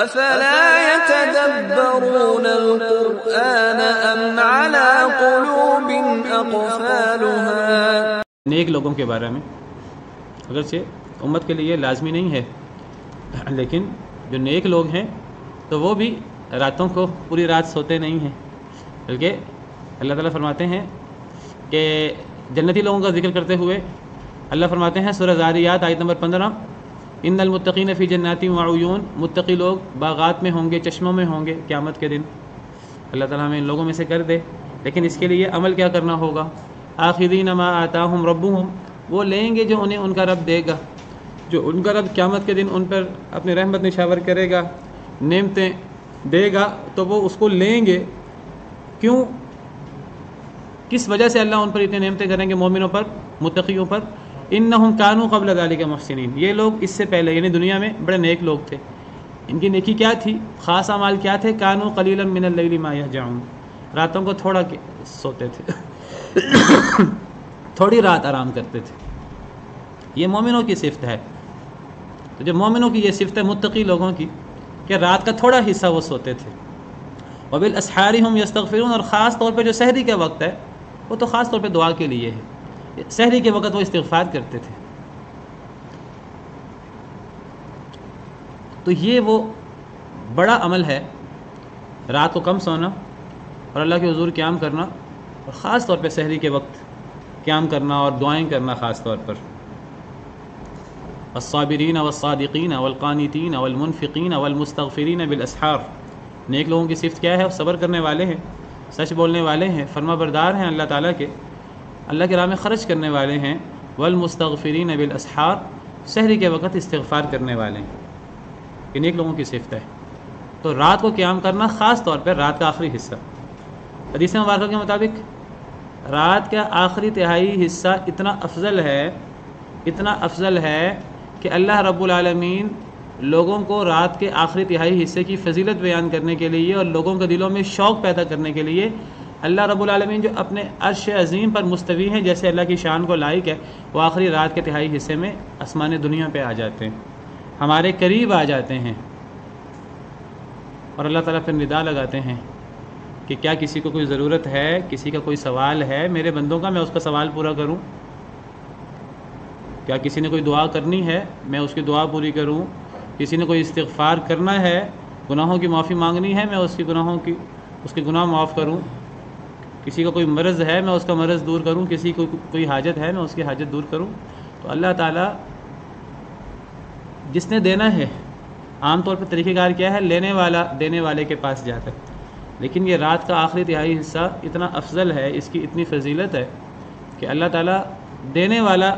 افلا يتدبرون القرآن ام على قلوب اقفالها. نیک لوگوں کے بارے میں اگرچہ امت کے لیے لازمی نہیں ہے، لیکن جو نیک لوگ ہیں تو وہ بھی راتوں کو پوری رات سوتے نہیں ہیں، بلکہ اللہ تعالیٰ فرماتے ہیں کہ جنتی لوگوں کا ذکر کرتے ہوئے اللہ فرماتے ہیں سورہ ذاریات آیت نمبر 15، ان المتقین فی جنات وعیون، متقی لوگ باغات میں ہوں گے، چشموں میں ہوں گے قیامت کے دن. اللہ تعالیٰ ہمیں ان لوگوں میں سے کر دے. لیکن اس کے لیے عمل کیا کرنا ہوگا؟ آخذین ما آتاہم ربہم، وہ لیں گے جو انہیں ان کا رب دے گا، جو ان کا رب قیامت کے دن ان پر اپنی رحمت نشاور کرے گا، نعمتیں دے گا، تو وہ اس کو لیں گے. کیوں؟ کس وجہ سے اللہ ان پر اتنے نعمتیں کریں گے؟ مومنوں پر، متقیوں پر. انہم کانوا قبل ذلک محسنین، یہ لوگ اس سے پہلے یعنی دنیا میں بڑے نیک لوگ تھے. ان کی نیکی کیا تھی؟ خاص اعمال کیا تھے؟ کانوا قلیلا من اللیل ما یہجعون، راتوں کو تھوڑا سوتے تھے، تھوڑی رات آرام کرتے تھے. یہ مومنوں کی صفت ہے. تو جب مومنوں کی یہ صفت ہے متقی لوگوں کی کہ رات کا تھوڑا حصہ وہ سوتے تھے. وبالاسحار هم یستغفرون، اور خاص طور پہ جو سحری کا وقت ہے وہ تو خاص طور پہ دعا کے لیے ہے. سحری کے وقت وہ استغفار کرتے تھے. تو یہ وہ بڑا عمل ہے، رات کو کم سونا اور اللہ کے حضور قیام کرنا، اور خاص طور پہ سحری کے وقت قیام کرنا اور دعائیں کرنا خاص طور پر. الصابرین والصادقین والقانتین والمنفقین والمستغفرین بالاسحار، نیک لوگوں کی صفت کیا ہے؟ صبر کرنے والے ہیں، سچ بولنے والے ہیں، فرما بردار ہیں اللہ تعالیٰ کے، اللہ کے راہ میں خرچ کرنے والے ہیں. والمستغفرین بالاسحار، سحری کے وقت استغفار کرنے والے ہیں. یہ نیک لوگوں کی صفت ہے. تو رات کو قیام کرنا، خاص طور پر رات کا آخری حصہ. حدیث مبارکہ کے مطابق رات کا آخری تہائی حصہ اتنا افضل ہے کہ اللہ رب العالمین لوگوں کو رات کے آخری تہائی حصے کی فضیلت بیان کرنے کے لیے اور لوگوں کے دلوں میں شوق پیدا کرنے کے لیے اللہ رب العالمین جو اپنے عرش عظیم پر مستوی ہیں، جیسے اللہ کی شان کو لائق ہے، وہ آخری رات کے تہائی حصے میں آسمان دنیا پہ آ جاتے ہیں، ہمارے قریب آ جاتے ہیں، اور اللہ تعالیٰ پھر ندا لگاتے ہیں کہ کیا کسی کو کوئی ضرورت ہے، کسی کا کوئی سوال ہے میرے بندوں کا، میں اس کا سوال پورا کروں؟ کیا کسی نے کوئی دعا کرنی ہے، میں اس کی دعا پوری کروں؟ کسی نے کوئی استغفار کرنا ہے، گناہوں کی معافی مانگنی ہے، میں اس کے گناہ معاف کروں؟ کسی کا کوئی مرض ہے، میں اس کا مرض دور کروں؟ کسی کو کوئی حاجت ہے، میں اس کی حاجت دور کروں؟ تو اللہ تعالیٰ جس نے دینا ہے، عام طور پر طریقہ کار کیا ہے؟ لینے والا دینے والے کے پاس جاتا ہے. لیکن یہ رات کا آخری تہائی حصہ اتنا افضل ہے، اس کی اتنی فضیلت ہے کہ اللہ تعالیٰ دینے والا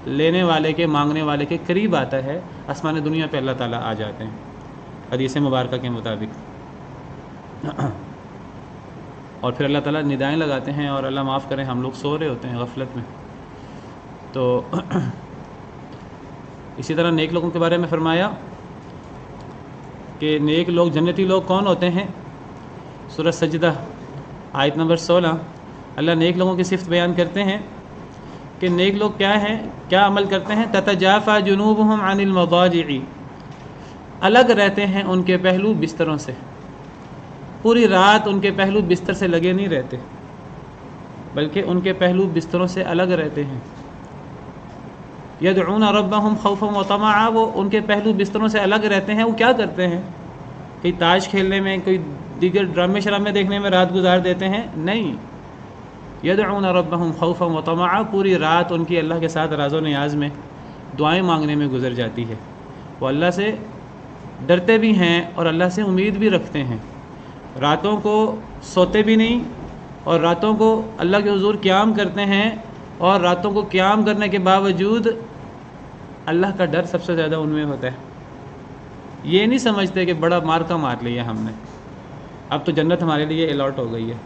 لینے والے کے، مانگنے والے کے قریب آتا ہے. آسمان دنیا پہ اللہ تعالیٰ آ جاتے ہیں حدیث مبارکہ کے مطابق. اور پھر اللہ تعالیٰ ندائیں لگاتے ہیں، اور اللہ معاف کریں ہم لوگ سو رہے ہوتے ہیں غفلت میں. تو اسی طرح نیک لوگوں کے بارے میں فرمایا کہ نیک لوگ، جنتی لوگ کون ہوتے ہیں؟ سورہ سجدہ آیت نمبر 16 اللہ نیک لوگوں کی صفت بیان کرتے ہیں کہ نیک لوگ کیا ہیں، کیا عمل کرتے ہیں. تتجافى جنوبهم عن المضاجع، الگ رہتے ہیں ان کے پہلو بستروں سے. پوری رات ان کے پہلو بستر سے لگے نہیں رہتے، بلکہ ان کے پہلو بستروں سے الگ رہتے ہیں. یدعون ربهم خوفا وطمعا، وہ ان کے پہلو بستروں سے الگ رہتے ہیں. وہ کیا کرتے ہیں؟ کوئی تاش کھیلنے میں، کوئی دیگر ڈرامے شرامے دیکھنے میں رات گزار دیتے ہیں؟ نہیں. یدعون ربهم خوفا وطمعا، پوری رات ان کی اللہ کے ساتھ راز و نیاز میں، دعائیں مانگنے میں گزر جاتی ہے. وہ اللہ سے ڈرتے بھی ہیں اور اللہ سے امید بھی رکھتے ہیں. راتوں کو سوتے بھی نہیں، اور راتوں کو اللہ کے حضور قیام کرتے ہیں، اور راتوں کو قیام کرنے کے باوجود اللہ کا ڈر سب سے زیادہ ان میں ہوتا ہے. یہ نہیں سمجھتے کہ بڑا مار کا مار لیا ہم نے، اب تو جنت ہمارے لیے الاٹ ہو گئی ہے.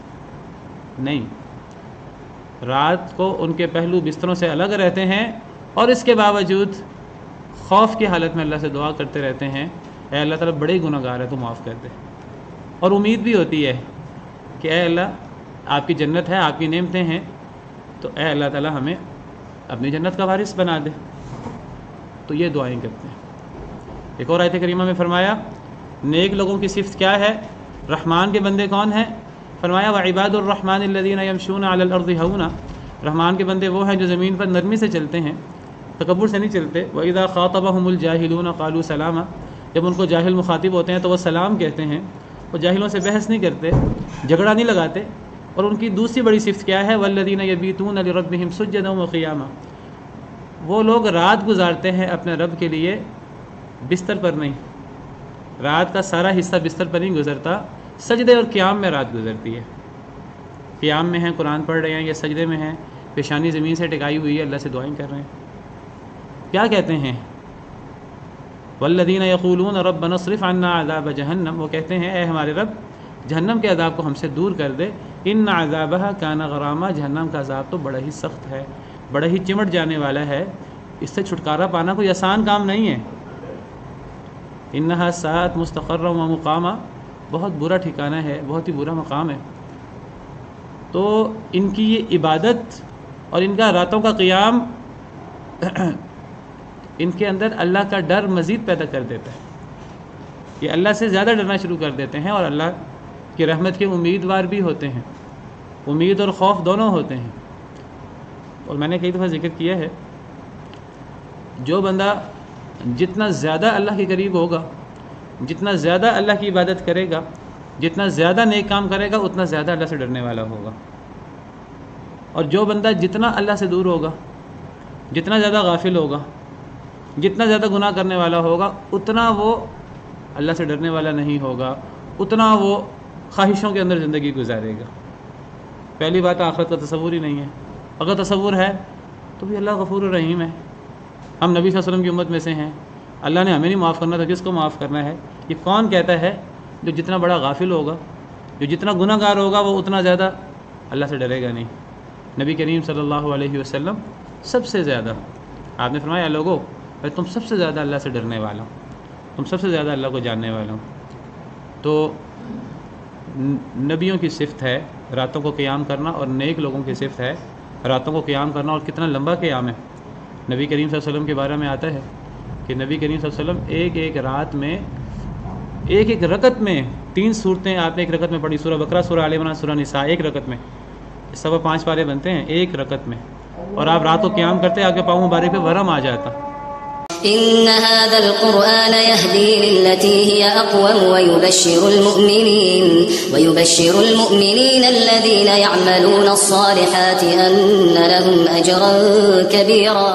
نہیں، رات کو ان کے پہلو بستروں سے الگ رہتے ہیں، اور اس کے باوجود خوف کی حالت میں اللہ سے دعا کرتے رہتے ہیں، اے اللہ تعالیٰ بڑے گناہ گار ہے تو معاف کر دے. اور امید بھی ہوتی ہے کہ اے اللہ آپ کی جنت ہے، آپ کی نعمتیں ہیں، تو اے اللہ تعالیٰ ہمیں اپنی جنت کا وارث بنا دے. تو یہ دعائیں کرتے ہیں. ایک اور آیت کریمہ میں فرمایا نیک لوگوں کی صفت کیا ہے؟ رحمان کے بندے کون ہیں؟ فرمایا وعباد الرحمن الذین یمشون علی الارض ہونا، رحمان کے بندے وہ ہیں جو زمین پر نرمی سے چلتے ہیں، تکبر سے نہیں چلتے۔ وَإِذَا خَاطَبَهُمُ الْجَاهِلُونَ قَالُوا سَلَامًا، جب ان کو جاہل مخاطب ہوتے ہیں تو وہ سلام کہتے ہیں، وہ جاہلوں سے بحث نہیں کرتے، جھگڑا نہیں لگاتے۔ اور ان کی دوسری بڑی صفت کیا ہے؟ وَالَّذِينَ يَبِيتُونَ لِرَبِّهِمْ سُجَّدًا وَقِيَامًا، وہ لوگ رات گزارتے ہیں اپنے رب کے لیے بستر پر نہیں، رات کا سارا حصہ بستر پر نہیں گزرتا، سجدے اور قیام میں رات گزرتی ہے۔ قیام میں ہیں، قرآن پڑھ رہے ہیں، یا سجدے میں ہیں، پیشانی زمین سے ٹکائی ہوئی ہے، اللہ سے دعائیں کر رہے ہیں۔ کیا کہتے ہیں؟ والذین یقولون ربنا اصرف عنا عذاب جہنم، وہ کہتے ہیں اے ہمارے رب جہنم کے عذاب کو ہم سے دور کر دے، ان عذابها کان غراما، جہنم کا عذاب تو بڑا ہی سخت ہے، بڑا ہی چمٹ جانے والا ہے، اس سے چھٹکارا پانا کوئی آسان کام نہیں ہے۔ انہا ساعت مستقرا و مقاما، بہت برا ٹھکانہ ہے، بہت ہی برا مقام ہے۔ تو ان کی یہ عبادت اور ان کا راتوں کا قیام ان کے اندر اللہ کا ڈر مزید پیدا کر دیتا ہے، یہ اللہ سے زیادہ ڈرنا شروع کر دیتے ہیں، اور اللہ کی رحمت کے امیدوار بھی ہوتے ہیں، امید اور خوف دونوں ہوتے ہیں۔ اور میں نے کئی دفعہ ذکر کیا ہے، جو بندہ جتنا زیادہ اللہ کے قریب ہوگا، جتنا زیادہ اللہ کی عبادت کرے گا، جتنا زیادہ نیک کام کرے گا، اتنا زیادہ اللہ سے ڈرنے والا ہوگا۔ اور جو بندہ جتنا اللہ سے دور ہوگا، جتنا زیادہ غافل ہوگا، جتنا زیادہ گناہ کرنے والا ہوگا، اتنا وہ اللہ سے ڈرنے والا نہیں ہوگا، اتنا وہ خواہشوں کے اندر زندگی گزارے گا۔ پہلی بات آخرت کا تصور ہی نہیں ہے، اگر تصور ہے تو بھی اللہ غفور الرحیم ہے۔ ہم نبی صلی اللہ علیہ وسلم کی امت میں سے ہیں، اللہ نے ہمیں نہیں معاف کرنا تھا، کس کو معاف کرنا ہے؟ یہ کون کہتا ہے؟ جو جتنا بڑا غافل ہوگا، جو جتنا گناہ گار ہوگا، وہ اتنا زیادہ اللہ سے ڈرے گا نہیں۔ نبی کریم صلی اللہ علیہ وسلم سب سے زیادہ، آپ نے فرمایا لوگو میں تم سب سے زیادہ اللہ سے ڈرنے والا ہوں، تم سب سے زیادہ اللہ کو جاننے والا ہوں۔ تو نبیوں کی صفت ہے راتوں کو قیام کرنا، اور نیک لوگوں کی صفت ہے راتوں کو قیام کرنا، اور کتنا لمبا قیام ہے۔ نبی کریم صلی اللہ علیہ وسلم کے بارے میں آتا ہے کہ نبی کریم صلی اللہ علیہ وسلم ایک ایک رات میں، ایک ایک رکعت میں 3 صورتیں آپ نے ایک رکعت میں پڑھی، سورہ بقرہ، سورہ آل عمران، سورہ نساء، ایک رکعت میں، سوا 5 پارے بنتے ہیں ایک رکعت میں، اور آپ رات کو قیام کرتے آپ کے پاؤں مبارک پہ ورم آ جاتا۔ إن هذا القرآن يهدي للتي هي أقوم ويبشر المؤمنين الذين يعملون الصالحات أن لهم أجرا كبيرا